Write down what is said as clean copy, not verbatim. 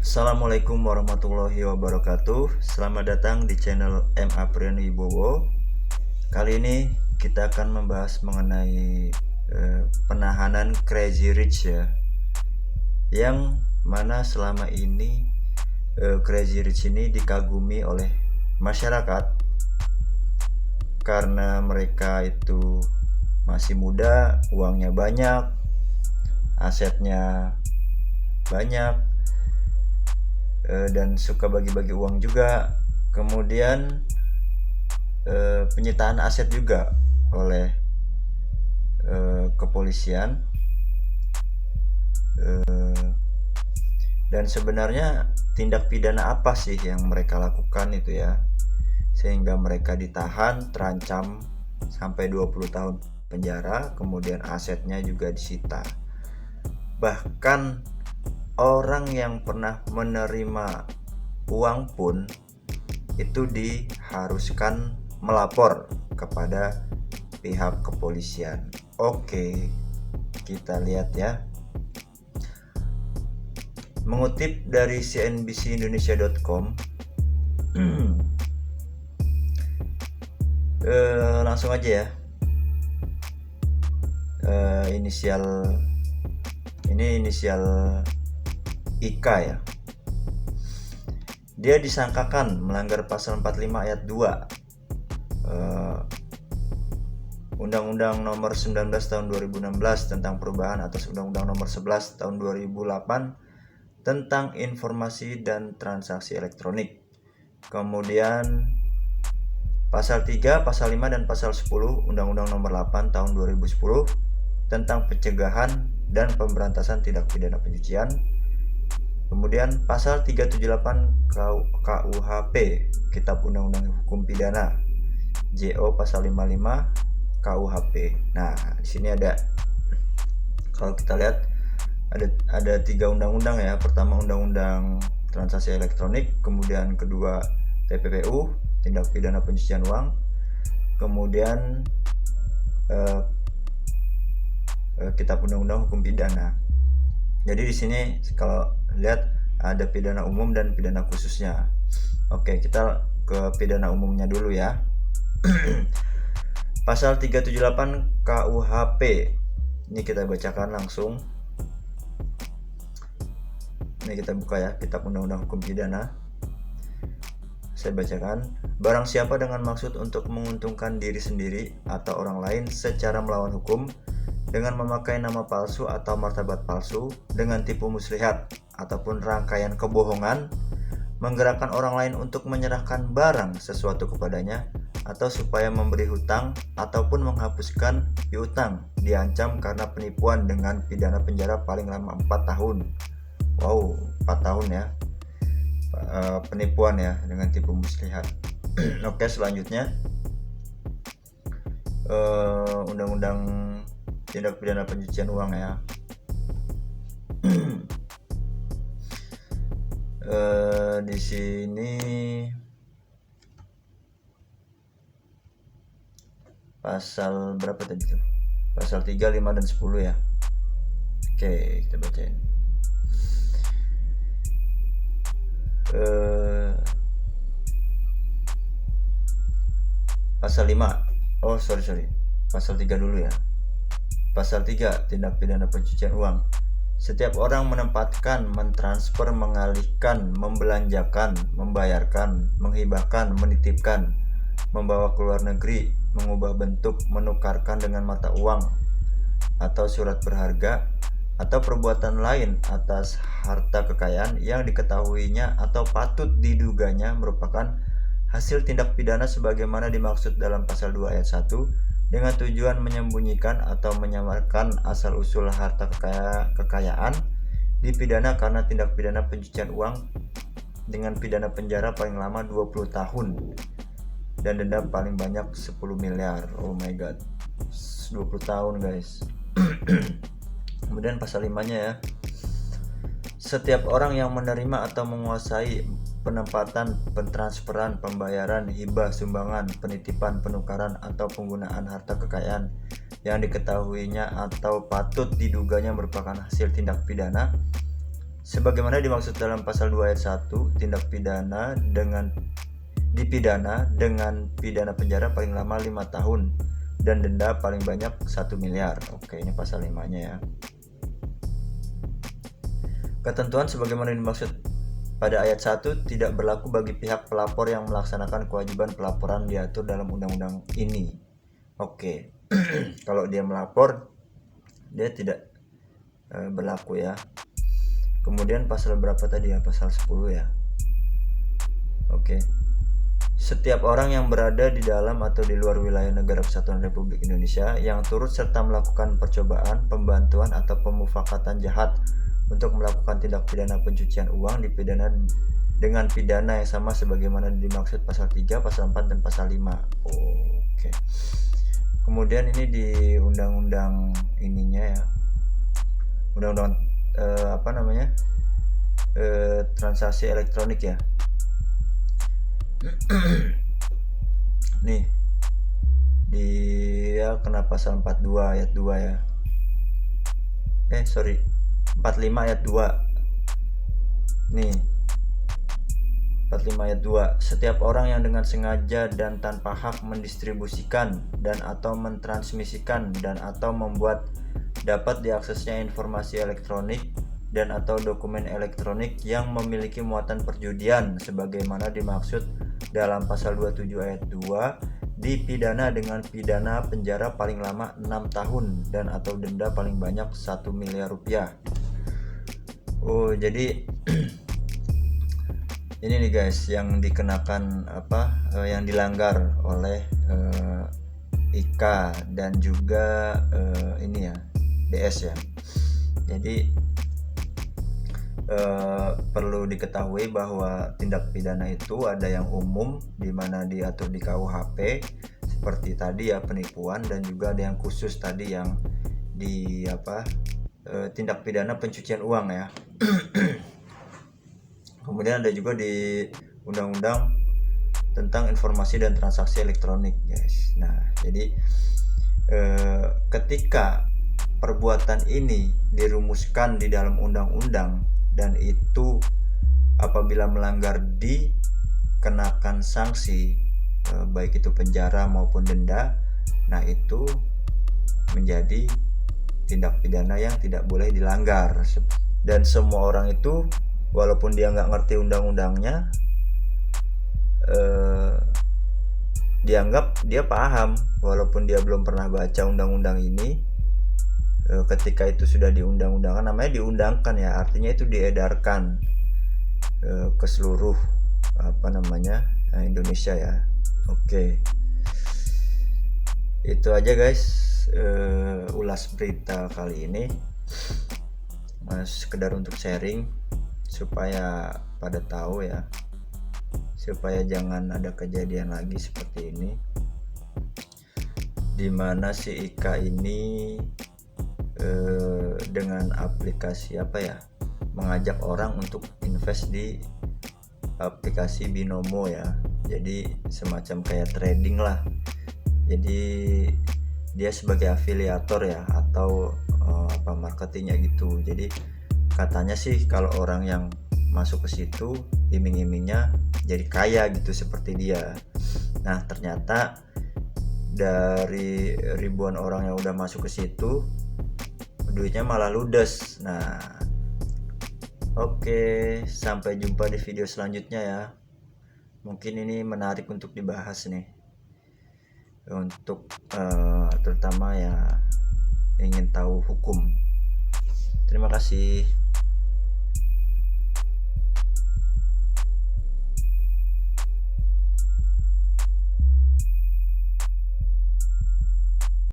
Assalamualaikum warahmatullahi wabarakatuh. Selamat datang di channel MA Wibowo. Kali ini kita akan membahas mengenai penahanan Crazy Rich ya. Yang mana selama ini Crazy Rich ini dikagumi oleh masyarakat karena mereka itu masih muda, uangnya banyak, asetnya banyak, dan suka bagi-bagi uang juga. Kemudian penyitaan aset juga oleh kepolisian. Dan sebenarnya tindak pidana apa sih yang mereka lakukan itu ya, sehingga mereka ditahan, terancam sampai 20 tahun penjara, kemudian asetnya juga disita. Bahkan orang yang pernah menerima uang pun itu diharuskan melapor kepada pihak kepolisian. Oke, kita lihat ya. Mengutip dari cnbcindonesia.com, langsung aja ya. Inisial IK ya. Dia disangkakan melanggar pasal 45 ayat 2 Undang-Undang Nomor 19 Tahun 2016 tentang perubahan atas Undang-Undang Nomor 11 Tahun 2008 tentang informasi dan transaksi elektronik. Kemudian pasal 3, pasal 5 dan pasal 10 Undang-Undang Nomor 8 Tahun 2010 tentang pencegahan dan pemberantasan tindak pidana pencucian. Kemudian pasal 378 KUHP, Kitab Undang-Undang Hukum Pidana, JO pasal 55 KUHP. Nah, di sini ada, kalau kita lihat ada 3 undang-undang ya. Pertama Undang-Undang Transaksi Elektronik, kemudian kedua TPPU, Tindak Pidana Pencucian Uang, kemudian Kitab Undang-Undang Hukum Pidana. Jadi di sini kalau lihat ada pidana umum dan pidana khususnya. Oke, kita ke pidana umumnya dulu ya. Pasal 378 KUHP. Ini kita bacakan langsung. Ini kita buka ya, Kitab Undang-Undang Hukum Pidana. Saya bacakan. Barang siapa dengan maksud untuk menguntungkan diri sendiri atau orang lain secara melawan hukum, dengan memakai nama palsu atau martabat palsu, dengan tipu muslihat ataupun rangkaian kebohongan, menggerakkan orang lain untuk menyerahkan barang sesuatu kepadanya, atau supaya memberi hutang ataupun menghapuskan piutang, diancam karena penipuan dengan pidana penjara paling lama 4 tahun. Wow, 4 tahun ya. Penipuan ya dengan tipu muslihat. Oke, selanjutnya Undang-Undang Tindak Pidana Pencucian Uang ya. Di sini pasal berapa tadi tuh? Pasal 3, 5 dan 10 ya. Oke, kita bacain. Pasal 5. Oh, sorry. Pasal 3 dulu ya. Pasal 3, tindak pidana pencucian uang. Setiap orang menempatkan, mentransfer, mengalihkan, membelanjakan, membayarkan, menghibahkan, menitipkan, membawa ke luar negeri, mengubah bentuk, menukarkan dengan mata uang atau surat berharga, atau perbuatan lain atas harta kekayaan yang diketahuinya atau patut diduganya merupakan hasil tindak pidana sebagaimana dimaksud dalam pasal 2 ayat 1 dengan tujuan menyembunyikan atau menyamarkan asal-usul harta kekayaan, dipidana karena tindak pidana pencucian uang dengan pidana penjara paling lama 20 tahun dan denda paling banyak 10 miliar. Oh my god, 20 tahun guys. Kemudian pasal 5-nya ya. Setiap orang yang menerima atau menguasai penempatan, pentransferan, pembayaran, hibah, sumbangan, penitipan, penukaran, atau penggunaan harta kekayaan yang diketahuinya atau patut diduganya merupakan hasil tindak pidana Sebagaimana dimaksud dalam pasal 2 ayat 1, tindak pidana dipidana dengan pidana penjara paling lama 5 tahun dan denda paling banyak 1 miliar. Oke, ini pasal 5-nya ya. Ketentuan sebagaimana dimaksud pada ayat 1 tidak berlaku bagi pihak pelapor yang melaksanakan kewajiban pelaporan diatur dalam undang-undang ini. Oke. Kalau dia melapor, dia tidak berlaku ya. Kemudian pasal berapa tadi ya? Pasal 10 ya. Oke. Setiap orang yang berada di dalam atau di luar wilayah negara kesatuan Republik Indonesia yang turut serta melakukan percobaan, pembantuan atau pemufakatan jahat untuk melakukan tindak pidana pencucian uang dipidana dengan pidana yang sama sebagaimana dimaksud pasal 3, pasal 4 dan pasal 5. Oke. Kemudian ini di undang-undang ininya ya. Undang-undang transaksi elektronik ya. Nih. Dia kena pasal 42 ayat 2 ya. 45 ayat 2. Nih. 45 ayat 2. Setiap orang yang dengan sengaja dan tanpa hak mendistribusikan dan atau mentransmisikan dan atau membuat dapat diaksesnya informasi elektronik dan atau dokumen elektronik yang memiliki muatan perjudian sebagaimana dimaksud dalam pasal 27 ayat 2 dipidana dengan pidana penjara paling lama 6 tahun dan atau denda paling banyak 1 miliar rupiah. Jadi ini nih guys yang dikenakan yang dilanggar oleh IKA dan juga ini ya DS ya. Jadi perlu diketahui bahwa tindak pidana itu ada yang umum di mana diatur di KUHP seperti tadi ya penipuan, dan juga ada yang khusus tadi yang di tindak pidana pencucian uang ya. Kemudian ada juga di undang-undang tentang informasi dan transaksi elektronik guys. Nah jadi ketika perbuatan ini dirumuskan di dalam undang-undang dan itu apabila melanggar dikenakan sanksi baik itu penjara maupun denda, nah itu menjadi tindak pidana yang tidak boleh dilanggar. Dan semua orang itu walaupun dia nggak ngerti undang-undangnya, dianggap dia paham walaupun dia belum pernah baca undang-undang ini. Ketika itu sudah diundang-undangkan, namanya diundangkan ya, artinya itu diedarkan ke seluruh Indonesia ya. Oke, itu aja guys ulas berita kali ini, sekedar untuk sharing supaya pada tahu ya, supaya jangan ada kejadian lagi seperti ini dimana si IKA ini dengan aplikasi mengajak orang untuk invest di aplikasi Binomo ya. Jadi semacam kayak trading lah. Jadi dia sebagai afiliator ya, atau marketingnya gitu. Jadi katanya sih kalau orang yang masuk ke situ iming-imingnya jadi kaya gitu seperti dia. Nah ternyata dari ribuan orang yang udah masuk ke situ duitnya malah ludes. Nah oke, sampai jumpa di video selanjutnya ya. Mungkin ini menarik untuk dibahas nih, untuk terutama ya ingin tahu hukum. Terima kasih.